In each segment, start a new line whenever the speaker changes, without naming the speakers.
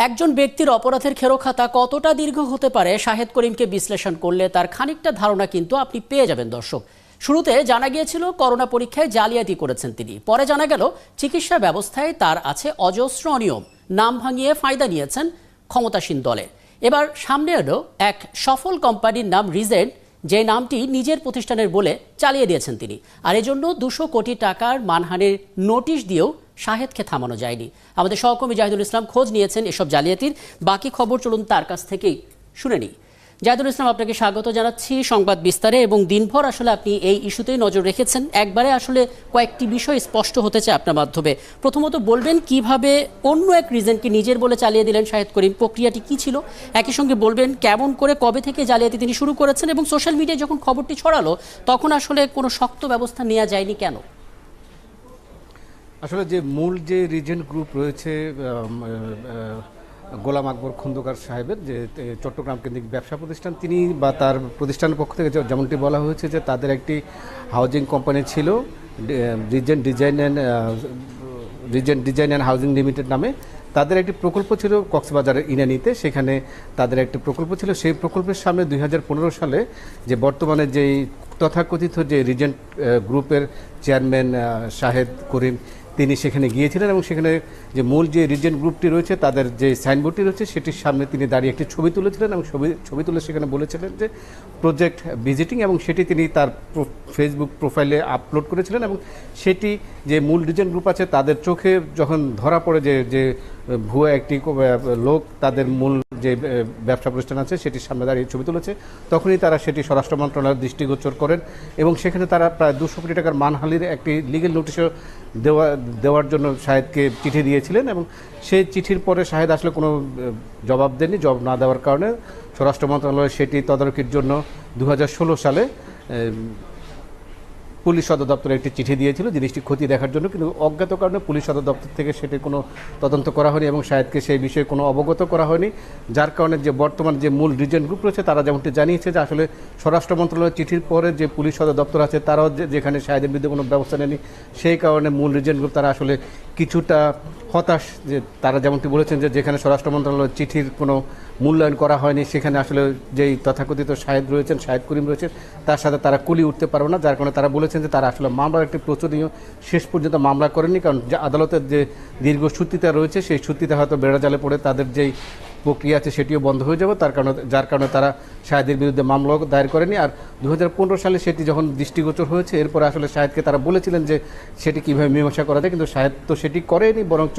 একজন ব্যক্তির অপরাধের খেরোখাতা কতটা দীর্ঘ হতে পারে শাহেদ করিমকে বিশ্লেষণ করলে তার খানিকটা ধারণা কিন্তু আপনি পেয়ে যাবেন দর্শক। শুরুতে জানা গিয়েছিল করোনা পরীক্ষায় জালিয়াতি করেছেন তিনি, পরে জানা গেল চিকিৎসা ব্যবস্থায় তার আছে অজস্র অনিয়ম, নাম ভাঙিয়ে ফায়দা নিয়েছেন ক্ষমতাসীন দলের। এবার সামনে এলো এক সফল কোম্পানির নাম রিজেন্ট, যে নামটি নিজের প্রতিষ্ঠানের বলে চালিয়ে দিয়েছেন তিনি, আর এজন্য 200 কোটি টাকার মানহানির নোটিশ দিয়েও শাহেদকে থামানো যায়নি। আমাদের সহকর্মী জাহিদুল ইসলাম খোঁজ নিয়েছেন এসব জালিয়াতির। বাকি খবর চলুন তার কাছ থেকেই শুনে নিই। জাহিদুল ইসলাম, আপনাকে স্বাগত জানাচ্ছি সংবাদ বিস্তারে। এবং দিনভর আসলে আপনি এই ইস্যুতেই নজর রেখেছেন। একবারে আসলে কয়েকটি বিষয় স্পষ্ট হতে চায় আপনার মাধ্যমে। প্রথমত বলবেন কিভাবে অন্য এক রিজনকে নিজের বলে চালিয়ে দিলেন শাহেদ করিম, প্রক্রিয়াটি কি ছিল? একই সঙ্গে বলবেন কেমন করে, কবে থেকে জালিয়াতি তিনি শুরু করেছেন, এবং সোশ্যাল মিডিয়ায় যখন খবরটি ছড়ালো তখন আসলে কোনো শক্ত ব্যবস্থা নেওয়া যায়নি কেন?
আসলে যে মূল যে রিজেন্ট গ্রুপ রয়েছে গোলাম আকবর খন্দকার সাহেবের, যে চট্টগ্রাম কেন্দ্রিক ব্যবসা প্রতিষ্ঠান, তিনি বা তার প্রতিষ্ঠানের পক্ষ থেকে যেমনটি বলা হয়েছে যে তাদের একটি হাউজিং কোম্পানি ছিল Regent design and housing limited নামে। তাদের একটি প্রকল্প ছিল কক্সবাজারের ইনানীতে, সেখানে তাদের একটি প্রকল্প ছিল। সেই প্রকল্পের সামনে 2015 সালে যে বর্তমানে যেই তথাকথিত যে রিজেন্ট গ্রুপের চেয়ারম্যান শাহেদ করিম, তিনি সেখানে গিয়েছিলেন এবং সেখানে যে মূল যে রিজেন্ট গ্রুপটি রয়েছে তাদের যে সাইনবোর্ডটি রয়েছে সেটির সামনে তিনি দাঁড়িয়ে একটি ছবি তুলেছিলেন এবং ছবি তুলে সেখানে বলেছিলেন যে প্রজেক্ট ভিজিটিং, এবং সেটি তিনি তার ফেসবুক প্রোফাইলে আপলোড করেছিলেন। এবং সেটি যে মূল রিজেন্ট গ্রুপ আছে তাদের চোখে যখন ধরা পড়ে যে ভুয়া একটি লোক তাদের মূল যে ব্যবসা প্রতিষ্ঠান আছে সেটির সামনে দাঁড়িয়ে ছবি তুলেছে, তখনই তারা সেটি স্বরাষ্ট্র মন্ত্রণালয়ের দৃষ্টিগোচর করেন এবং সেখানে তারা প্রায় 200 কোটি টাকার মানহানির একটি লিগেল নোটিশও দেওয়ার জন্য শাহেদকে চিঠি দিয়েছিলেন। এবং সেই চিঠির পরে শাহেদ আসলে কোনো জবাব দেননি। জবাব না দেওয়ার কারণে স্বরাষ্ট্র মন্ত্রণালয় সেটি তদারকির জন্য 2016 সালে পুলিশ সদর দপ্তরে একটি চিঠি দিয়েছিল জিনিসটি ক্ষতি দেখার জন্য, কিন্তু অজ্ঞাত কারণে পুলিশ সদর দপ্তর থেকে সেটি কোনো তদন্ত করা হয়নি এবং শাহেদকে সেই বিষয়ে কোনো অবগত করা হয়নি। যার কারণে যে বর্তমান যে মূল রিজেন্ট গ্রুপ রয়েছে তারা যেমনটি জানিয়েছে যে আসলে স্বরাষ্ট্র মন্ত্রণালয়ের চিঠির পরে যে পুলিশ সদর দপ্তর আছে তারাও যেখানে শাহেদের বিরুদ্ধে কোনো ব্যবস্থা নেয়নি, সেই কারণে মূল রিজেন্ট গ্রুপ তারা আসলে কিছুটা হতাশ। যে তারা যেমনটি বলেছেন যে যেখানে স্বরাষ্ট্র মন্ত্রণালয়ের চিঠির কোনো মূল্যায়ন করা হয়নি, সেখানে আসলে যেই তথাকথিত শাহেদ রয়েছেন, শাহেদ করিম রয়েছেন, তার সাথে তারা কুলি উঠতে পারবে না। যার কারণে তারা বলেছেন যে তারা আসলে মামলার একটি প্রচোদনীয় শেষ পর্যন্ত মামলা করেননি, কারণ যে আদালতের যে দীর্ঘ সূত্রিতা রয়েছে সেই সূত্রিতা হয়তো বেড়াজালে পড়ে তাদের যেই প্রক্রিয়া আছে সেটিও বন্ধ হয়ে যাবে। যার কারণে তারা শাহেদের বিরুদ্ধে মামলা দায়ের করেনি। আর 2015 সালে সেটি যখন দৃষ্টিগোচর হয়েছে এরপরে আসলে শাহেদকে তারা বলেছিলেন যে সেটি কীভাবে মীমাংসা করা যায়, কিন্তু শাহেদ তো সেটি করেনি, বরঞ্চ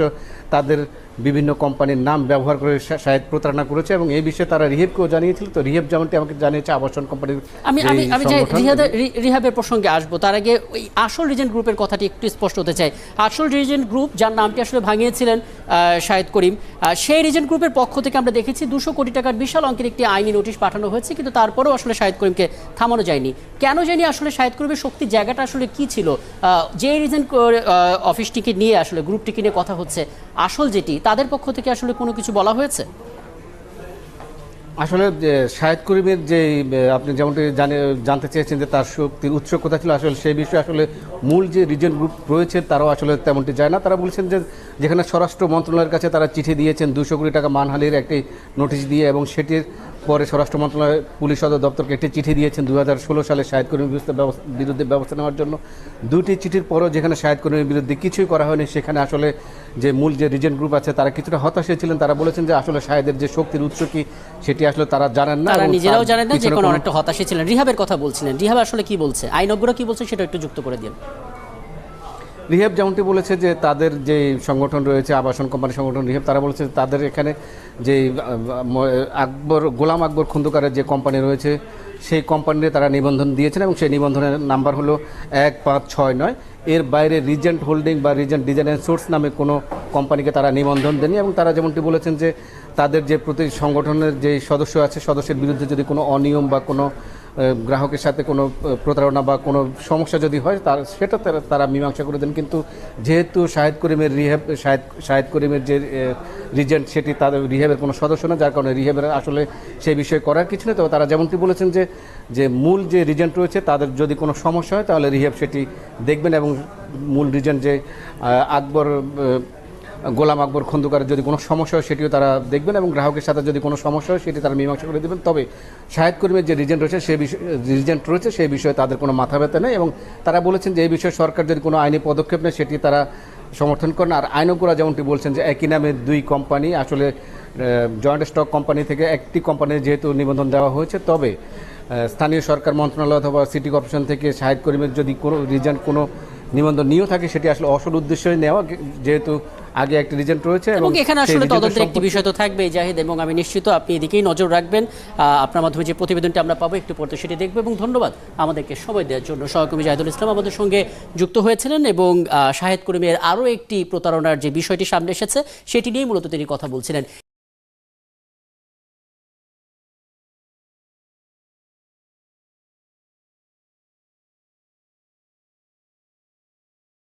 তাদের বিভিন্ন কোম্পানির নাম ব্যবহার করে শাহেদ প্রতারণা করেছে এবং এই বিষয়ে তারা রিহেবকেও জানিয়েছিল। তো রিহেব যেমনটি আমাকে জানিয়েছে আবাসন কোম্পানির, আমি
রিহাবের প্রসঙ্গে আসবো, তার আগে ওই আসল রিজেন্ট গ্রুপের কথাটি একটু স্পষ্ট হতে চাই। আসল রিজেন্ট গ্রুপ যার নামটি আসলে ভাঙিয়েছিলেন শাহেদ করিম, সেই রিজেন্ট গ্রুপের পক্ষ থেকে আমরা দেখেছি 200 কোটি টাকার বিশাল অঙ্কের একটি আইনি নোটিশ পাঠানো হয়েছে, কিন্তু তারপরেও আসলে শাহেদ করিমকে থামানো যায়নি। কেন জানি আসলে শাহেদ করিমের শক্তির জায়গাটা আসলে কি ছিল? যে রিজেন্ট অফিসটিকে নিয়ে আসলে গ্রুপটিকে নিয়ে কথা হচ্ছে, আসল যেটি, তাদের পক্ষ থেকে আসলে কোনো কিছু বলা হয়েছে?
আসলে শাহেদ করিমের যে আপনি যেমনটি জানতে চেয়েছেন যে তার শক্তির উৎস কোথায় ছিল, আসলে সেই বিষয়ে আসলে মূল যে রিজেন্ট গ্রুপ রয়েছে তারাও আসলে তেমনটি যায় না। তারা বলছেন যে যেখানে স্বরাষ্ট্র মন্ত্রণালয়ের কাছে তারা চিঠি দিয়েছেন 200 কোটি টাকা মানহানির একটি নোটিশ দিয়ে, এবং সেটির পরে স্বরাষ্ট্র মন্ত্রণালয় পুলিশ সদর দপ্তরকে একটি চিঠি দিয়েছেন 2016 সালে শাহেদ করিমের বিরুদ্ধে ব্যবস্থা নেওয়ার জন্য। দুটি চিঠির পরও যেখানে শাহেদ করিমের বিরুদ্ধে কিছুই করা হয়নি, সেখানে আসলে যে মূল যে রিজেন্ট গ্রুপ আছে তারা কিছুটা হতাশে ছিলেন। তারা বলেছেন যে আসলে শাহেদের যে শক্তির উৎস কি সেটি আসলে তারা জানেন না,
তারা নিজেরাও জানেন না, যে কোনো অনেকটা হতাশে ছিলেন। রিহাবের কথা বলছিলেন, রিহাব আসলে কি বলছে, আইনজ্ঞরা কি বলছে সেটা একটু যুক্ত করে দিন।
রিহেব যেমনটি বলেছে যে তাদের যে সংগঠন রয়েছে আবাসন কোম্পানি সংগঠন রিহেব, তারা বলেছে তাদের এখানে যে গোলাম আকবর খন্দকারের যে কোম্পানি রয়েছে সেই কোম্পানিতে তারা নিবন্ধন দিয়েছেন এবং সেই নিবন্ধনের নাম্বার হলো 1569। এর বাইরে রিজেন্ট হোল্ডিং বা রিজেন্ট ডিজাইন অ্যান্ড সোর্স নামে কোনো কোম্পানিকে তারা নিবন্ধন দেননি। এবং তারা যেমনটি বলেছেন যে তাদের যে প্রতি সংগঠনের যে সদস্য আছে সদস্যের বিরুদ্ধে যদি কোনো অনিয়ম বা কোনো গ্রাহকের সাথে কোনো প্রতারণা বা কোনো সমস্যা যদি হয় সেটা তারা মীমাংসা করে দেন। কিন্তু যেহেতু শাহেদ করিমের যে রিজেন্ট সেটি তাদের রিহেবের কোনো সদস্য না, যার কারণে রিহেবের আসলে সেই বিষয়ে করার কিছু নেই। তবে তারা যেমনটি বলেছেন যে মূল যে রিজেন্ট রয়েছে তাদের যদি কোনো সমস্যা হয় তাহলে রিহেব সেটি দেখবেন এবং মূল রিজেন্ট যে আকবর গোলাম আকবর খন্দকারের যদি কোনো সমস্যা হয় সেটিও তারা দেখবেন এবং গ্রাহকের সাথে যদি কোনো সমস্যা হয় সেটি তারা মীমাংসা করে দেবেন। তবে শাহেদ করিমের যে রিজেন্ট রয়েছে সেই বিষয়ে তাদের কোনো মাথা ব্যথা নেই এবং তারা বলেছেন যে এই বিষয়ে সরকার যদি কোনো আইনি পদক্ষেপ নেয় সেটি তারা সমর্থন করেন। আর আইনজ্ঞরা যেমনটি বলছেন যে একই নামে দুই কোম্পানি, আসলে জয়েন্ট স্টক কোম্পানি থেকে একটি কোম্পানির যেহেতু নিবন্ধন দেওয়া হয়েছে, তবে স্থানীয় সরকার মন্ত্রণালয় অথবা সিটি কর্পোরেশন থেকে শাহেদ করিমের যদি কোনো রিজেন্ট নিবন্ধন নিয়েও থাকে সেটি আসলে অসল উদ্দেশ্যই নেওয়া, যেহেতু আগে একটি রিজেন্ট রয়েছে
এবং এখানে আসলে তদন্তের একটি বিষয় তো থাকবেই জাহিদ, এবং আমি নিশ্চিত আপনি এদিকেই নজর রাখবেন। আপনার মাধ্যমে যে প্রতিবেদনটি আমরা পাবো একটু পরে সেটি দেখবো। এবং ধন্যবাদ আমাদেরকে সময় দেওয়ার জন্য। সহকর্মী জাহিদুল ইসলাম আমাদের সঙ্গে যুক্ত হয়েছিলেন এবং শাহেদ করিমের আরও একটি প্রতারণার যে বিষয়টি সামনে এসেছে সেটি নিয়ে মূলত তিনি কথা বলছিলেন।